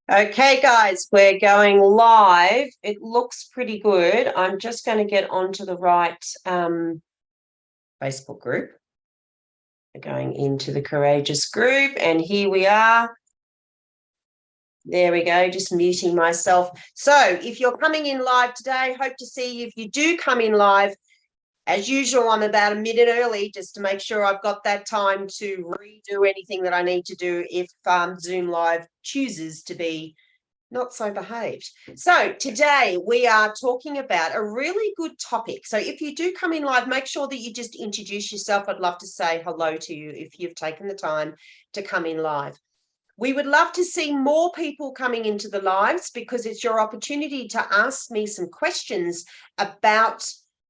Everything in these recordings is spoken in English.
Okay, guys, we're going live. It looks pretty good. I'm just going to get onto the right Facebook group. We're going into the Courageous group, and here we are. There we go, just muting myself. So if you're coming in live today, hope to see you. If you do come in live, as usual, I'm about a minute early just to make sure I've got that time to redo anything that I need to do if Zoom Live chooses to be not so behaved. So today we are talking about a really good topic. So if you do come in live, make sure that you just introduce yourself. I'd love to say hello to you if you've taken the time to come in live. We would love to see more people coming into the lives because it's your opportunity to ask me some questions about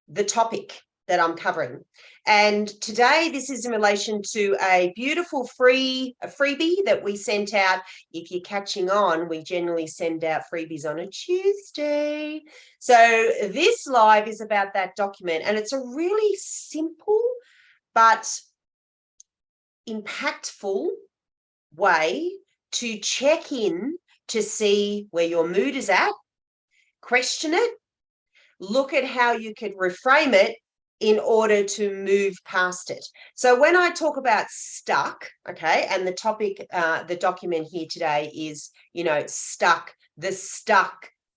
the topic that I'm covering. And today this is in relation to a beautiful freebie that we sent out. If you're catching on, we generally send out freebies on a Tuesday. So this live is about that document, and it's a really simple but impactful way to check in to see where your mood is at, question it, look at how you could reframe it in order to move past it. So when I talk about stuck, okay, and the topic, the document here today is, stuck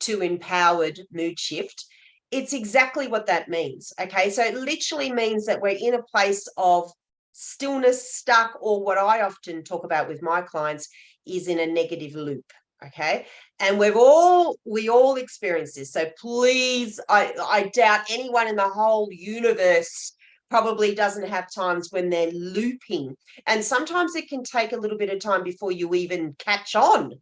to empowered mood shift. It's exactly what that means, okay? So it literally means that we're in a place of stillness, stuck, or what I often talk about with my clients is in a negative loop, okay? And we all experience this. So please, I doubt anyone in the whole universe probably doesn't have times when they're looping. And sometimes it can take a little bit of time before you even catch on.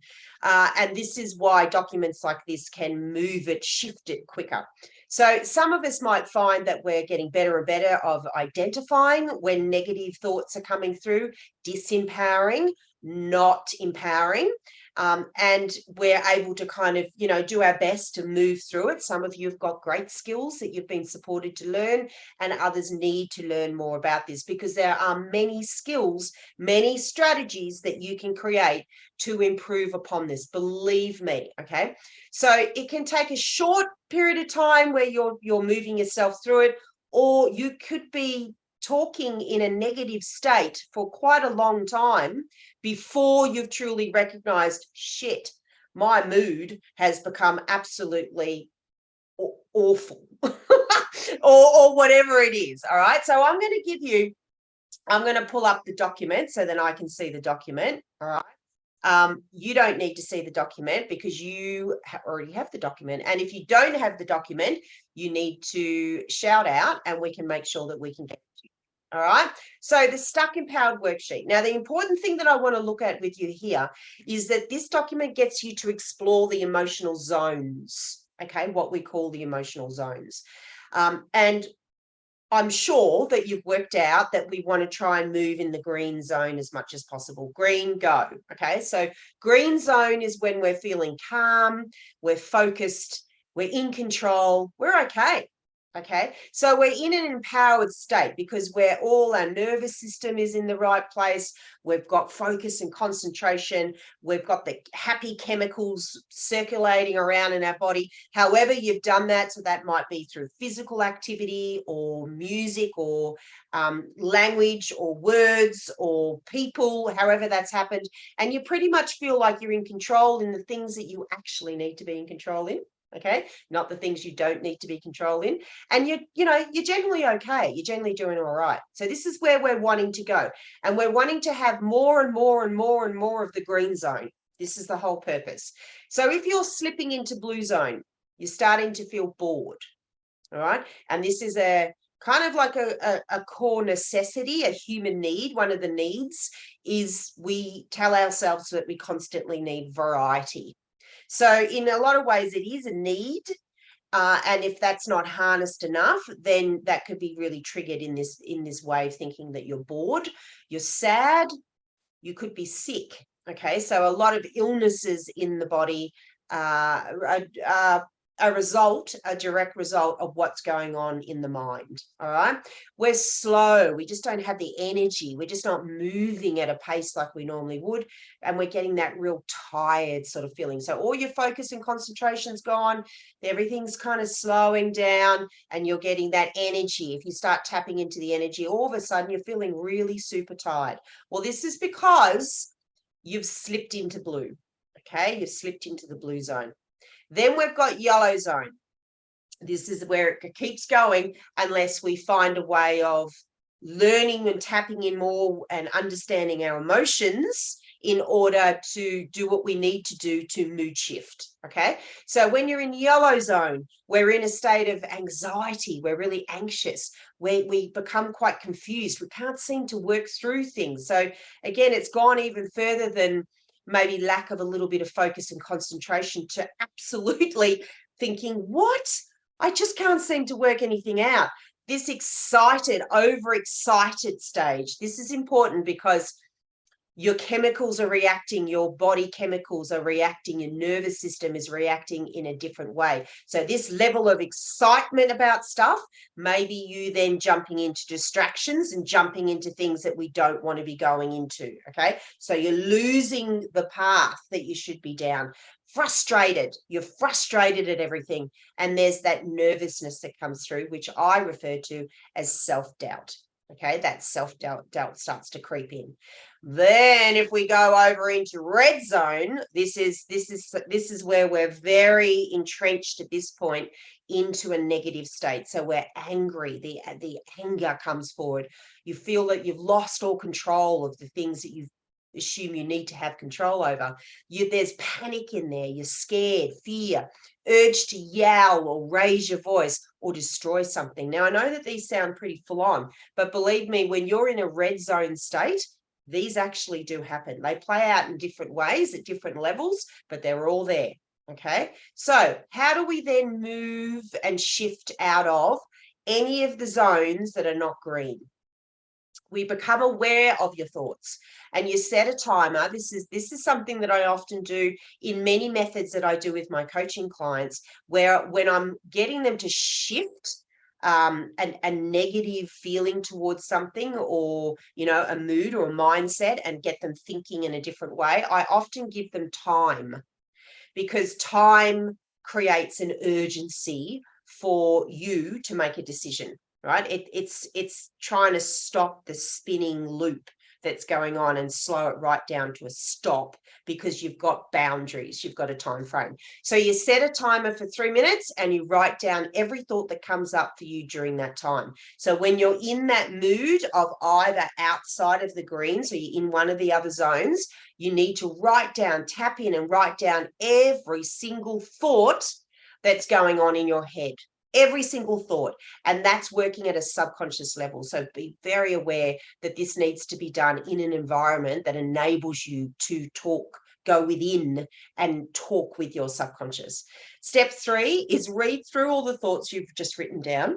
And this is why documents like this can move it, shift it quicker. So some of us might find that we're getting better and better of identifying when negative thoughts are coming through, disempowering, not empowering. And we're able to kind of, do our best to move through it. Some of you have got great skills that you've been supported to learn, and others need to learn more about this because there are many skills, many strategies that you can create to improve upon this. Believe me, okay? So it can take a short period of time where you're moving yourself through it, or you could be talking in a negative state for quite a long time before you've truly recognized, shit, my mood has become absolutely awful or whatever it is. All right. So I'm going to pull up the document so then I can see the document. All right. You don't need to see the document because you already have the document. And if you don't have the document, you need to shout out and we can make sure that we can get it to you. All right. So the Stuck Empowered worksheet. Now, the important thing that I want to look at with you here is that this document gets you to explore the emotional zones. Okay. What we call the emotional zones. And I'm sure that you've worked out that we want to try and move in the green zone as much as possible. Green, go. Okay. So green zone is when we're feeling calm, we're focused, we're in control, we're okay. Okay. So we're in an empowered state because all our nervous system is in the right place. We've got focus and concentration. We've got the happy chemicals circulating around in our body. However you've done that, so that might be through physical activity or music or language or words or people, however that's happened. And you pretty much feel like you're in control in the things that you actually need to be in control in. Okay, not the things you don't need to be controlled in, and you're generally okay. You're generally doing all right. So this is where we're wanting to go, and we're wanting to have more and more and more and more of the green zone. This is the whole purpose. So if you're slipping into blue zone, you're starting to feel bored. All right, and this is a kind of like a core necessity, a human need. One of the needs is we tell ourselves that we constantly need variety. So in a lot of ways, it is a need. And if that's not harnessed enough, then that could be really triggered in this way of thinking that you're bored, you're sad, you could be sick. Okay, so a lot of illnesses in the body are a direct result of what's going on in the mind. All right. We're slow. We just don't have the energy. We're just not moving at a pace like we normally would. And we're getting that real tired sort of feeling. So all your focus and concentration's gone. Everything's kind of slowing down and you're getting that energy. If you start tapping into the energy, all of a sudden you're feeling really super tired. Well, this is because you've slipped into blue. Okay. You've slipped into the blue zone. Then we've got yellow zone. This is where it keeps going unless we find a way of learning and tapping in more and understanding our emotions in order to do what we need to do to mood shift. Okay. So when you're in yellow zone, we're in a state of anxiety. We're really anxious. We become quite confused. We can't seem to work through things. So again, it's gone even further than maybe lack of a little bit of focus and concentration to absolutely thinking, what? I just can't seem to work anything out. This excited, overexcited stage. This is important because your chemicals are reacting, your body chemicals are reacting, your nervous system is reacting in a different way. So this level of excitement about stuff, maybe you then jumping into distractions and jumping into things that we don't want to be going into, okay? So you're losing the path that you should be down. Frustrated, you're frustrated at everything. And there's that nervousness that comes through, which I refer to as self-doubt. Okay, that self-doubt starts to creep in. Then if we go over into red zone, this is where we're very entrenched at this point into a negative state. So we're angry, the anger comes forward. You feel that you've lost all control of the things that you assume you need to have control over. There's panic in there, you're scared, fear, urge to yell or raise your voice or destroy something. Now, I know that these sound pretty full on, but believe me, when you're in a red zone state, these actually do happen. They play out in different ways at different levels, but they're all there. Okay. So how do we then move and shift out of any of the zones that are not green? We become aware of your thoughts and you set a timer. This is something that I often do in many methods that I do with my coaching clients, where when I'm getting them to shift a negative feeling towards something, or a mood or a mindset, and get them thinking in a different way, I often give them time, because time creates an urgency for you to make a decision. Right? It's trying to stop the spinning loop that's going on and slow it right down to a stop, because you've got boundaries, you've got a time frame. So you set a timer for 3 minutes and you write down every thought that comes up for you during that time. So when you're in that mood of either outside of the greens or you're in one of the other zones, you need to write down, tap in and write down every single thought that's going on in your head. Every single thought. And that's working at a subconscious level. So be very aware that this needs to be done in an environment that enables you to go within and talk with your subconscious. Step 3 is read through all the thoughts you've just written down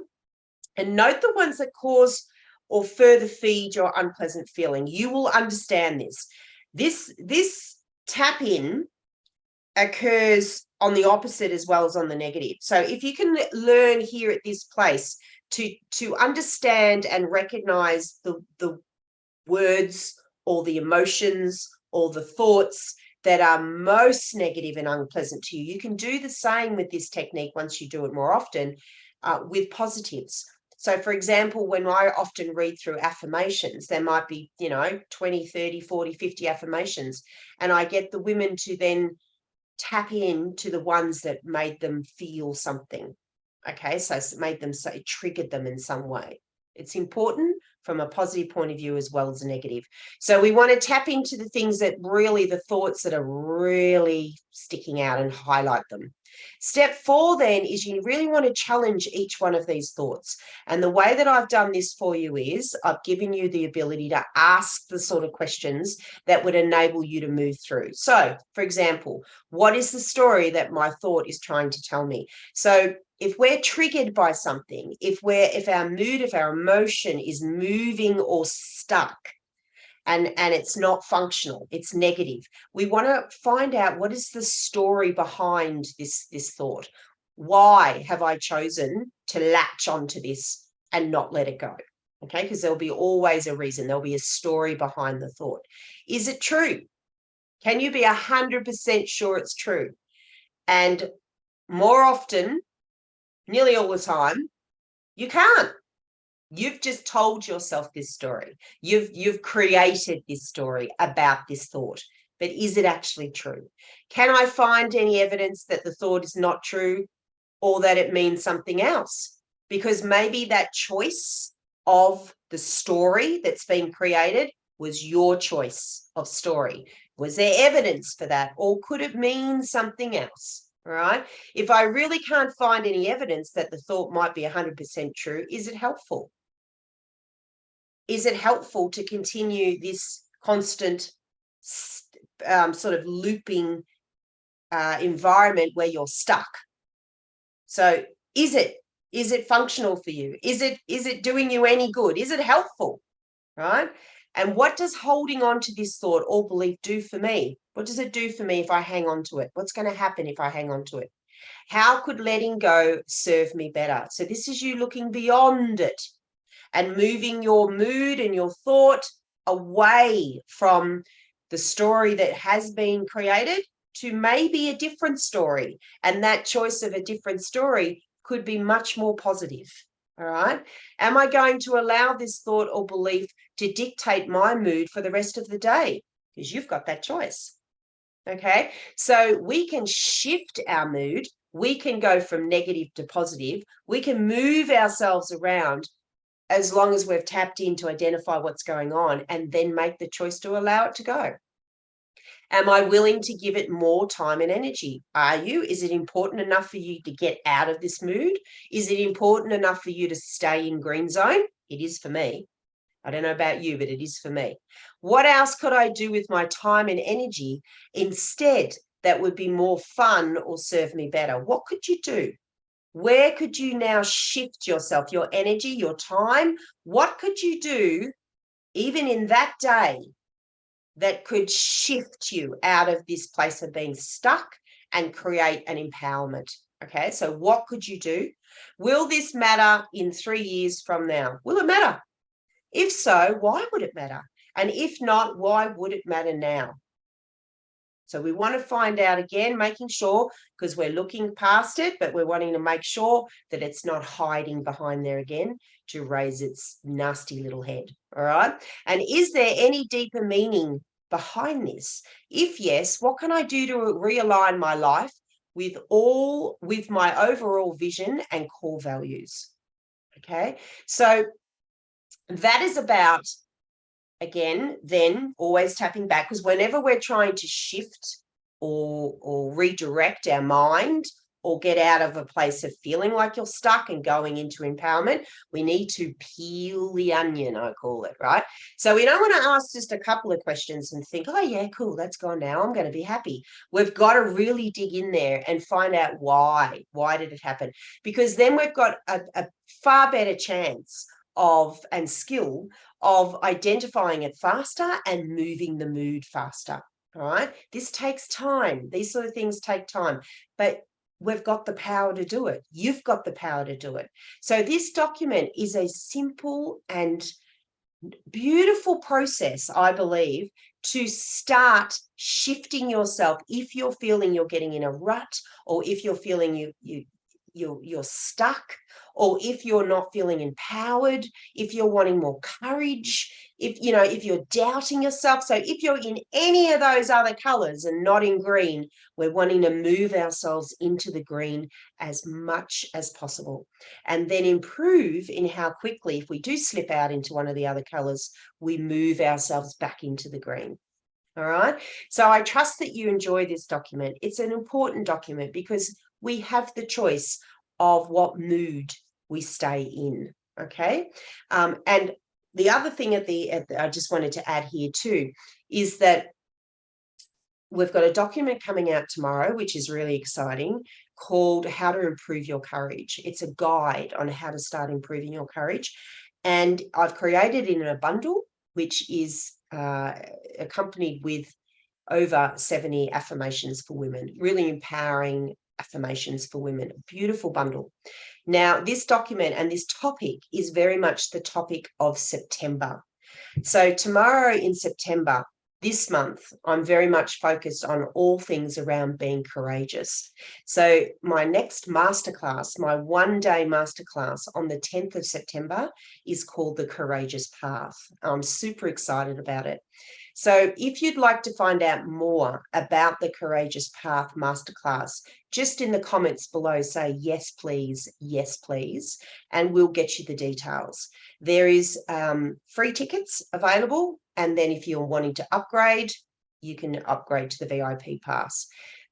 and note the ones that cause or further feed your unpleasant feeling. You will understand this. This tap in occurs on the opposite as well as on the negative. So if you can learn here at this place to understand and recognize the words or the emotions or the thoughts that are most negative and unpleasant to you, you can do the same with this technique once you do it more often with positives. So for example, when I often read through affirmations, there might be, 20, 30, 40, 50 affirmations, and I get the women to then tap into the ones that made them feel something. Okay, so it made them, so it triggered them in some way. It's important from a positive point of view as well as a negative. So we want to tap into the things that really, the thoughts that are really sticking out, and highlight them. Step 4 then is you really want to challenge each one of these thoughts. And the way that I've done this for you is I've given you the ability to ask the sort of questions that would enable you to move through. So, for example, what is the story that my thought is trying to tell me? So if we're triggered by something, if our mood, if our emotion is moving or stuck, and it's not functional, it's negative, we want to find out what is the story behind this thought. why have I chosen to latch onto this and not let it go? Okay, because there'll be always a reason. There'll be a story behind the thought. Is it true? Can you be 100% sure it's true? And more often, nearly all the time, you can't. You've just told yourself this story. You've created this story about this thought. But is it actually true? Can I find any evidence that the thought is not true or that it means something else? Because maybe that choice of the story that's been created was your choice of story. Was there evidence for that, or could it mean something else? All right. If I really can't find any evidence that the thought might be 100% true, is it helpful? Is it helpful to continue this constant sort of looping environment where you're stuck? So is it functional for you? Is it doing you any good? Is it helpful? Right? And what does holding on to this thought or belief do for me? What does it do for me if I hang on to it? What's going to happen if I hang on to it? How could letting go serve me better? So this is you looking beyond it and moving your mood and your thought away from the story that has been created to maybe a different story. And that choice of a different story could be much more positive. All right. Am I going to allow this thought or belief to dictate my mood for the rest of the day? Because you've got that choice. Okay. So we can shift our mood. We can go from negative to positive. We can move ourselves around as long as we've tapped in to identify what's going on and then make the choice to allow it to go. Am I willing to give it more time and energy? Are you? Is it important enough for you to get out of this mood? Is it important enough for you to stay in green zone? It is for me. I don't know about you, but it is for me. What else could I do with my time and energy instead that would be more fun or serve me better? What could you do? Where could you now shift yourself, your energy, your time? What could you do even in that day that could shift you out of this place of being stuck and create an empowerment? Okay, so what could you do? Will this matter in 3 years from now? Will it matter? If so, why would it matter? And if not, why would it matter now? So we want to find out again, making sure, because we're looking past it, but we're wanting to make sure that it's not hiding behind there again to raise its nasty little head. All right. And is there any deeper meaning behind this? If yes, what can I do to realign my life with my overall vision and core values? Okay. So that is about, again, then always tapping back, because whenever we're trying to shift or redirect our mind or get out of a place of feeling like you're stuck and going into empowerment, we need to peel the onion, I call it, right? So we don't want to ask just a couple of questions and think, oh yeah, cool, that's gone now, I'm going to be happy. We've got to really dig in there and find out why. Why did it happen? Because then we've got a far better chance of and skill of identifying it faster and moving the mood faster. All right. This takes time. These sort of things take time, but we've got the power to do it. You've got the power to do it. So this document is a simple and beautiful process, I believe, to start shifting yourself if you're feeling you're getting in a rut, or if you're feeling you're stuck, or if you're not feeling empowered, if you're wanting more courage, if you're doubting yourself. So if you're in any of those other colors and not in green, we're wanting to move ourselves into the green as much as possible, and then improve in how quickly, if we do slip out into one of the other colors, we move ourselves back into the green. All right. So I trust that you enjoy this document. It's an important document because we have the choice of what mood we stay in. Okay. And the other thing I just wanted to add here too is that we've got a document coming out tomorrow, which is really exciting, called How to Improve Your Courage. It's a guide on how to start improving your courage. And I've created it in a bundle, which is accompanied with over 70 affirmations for women, really empowering affirmations for women. A beautiful bundle. Now, this document and this topic is very much the topic of September. So tomorrow in September, this month, I'm very much focused on all things around being courageous. So my next masterclass, my one-day masterclass on the 10th of September is called The Courageous Path. I'm super excited about it. So if you'd like to find out more about the Courageous Path Masterclass, just in the comments below, say, yes, please, and we'll get you the details. There is free tickets available. And then if you're wanting to upgrade, you can upgrade to the VIP pass.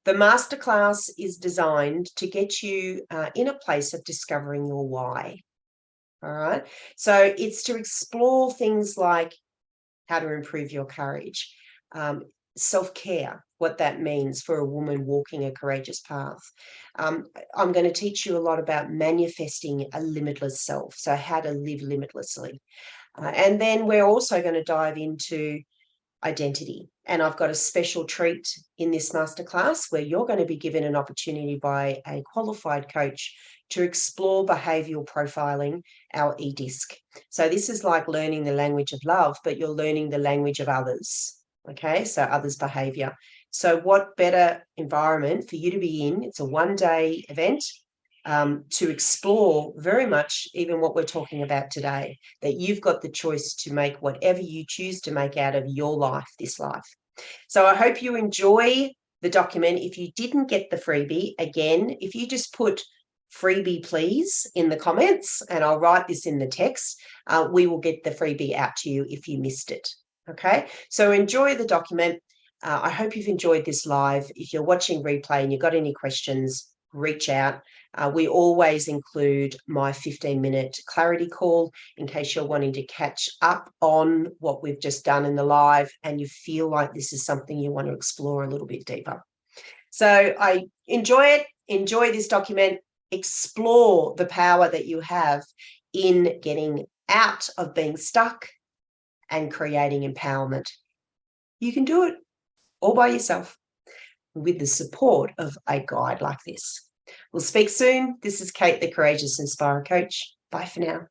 The masterclass is designed to get you in a place of discovering your why. All right. So it's to explore things like how to improve your courage, self-care, what that means for a woman walking a courageous path. I'm going to teach you a lot about manifesting a limitless self, so how to live limitlessly. And then we're also going to dive into identity. And I've got a special treat in this masterclass where you're going to be given an opportunity by a qualified coach to explore behavioral profiling, our eDisc. So this is like learning the language of love, but you're learning the language of others. Okay, so others' behavior. So what better environment for you to be in? It's a one-day event to explore very much even what we're talking about today, that you've got the choice to make whatever you choose to make out of your life, this life. So I hope you enjoy the document. If you didn't get the freebie, again, if you just put freebie please in the comments, and I'll write this in the text, we will get the freebie out to you if you missed it. Okay, so enjoy the document. I hope you've enjoyed this live. If you're watching replay and you've got any questions, reach out. We always include my 15-minute clarity call in case you're wanting to catch up on what we've just done in the live and you feel like this is something you want to explore a little bit deeper. So I enjoy it. Enjoy this document. Explore the power that you have in getting out of being stuck and creating empowerment. You can do it all by yourself with the support of a guide like this. We'll speak soon. This is Kate, the Courageous Inspirer Coach. Bye for now.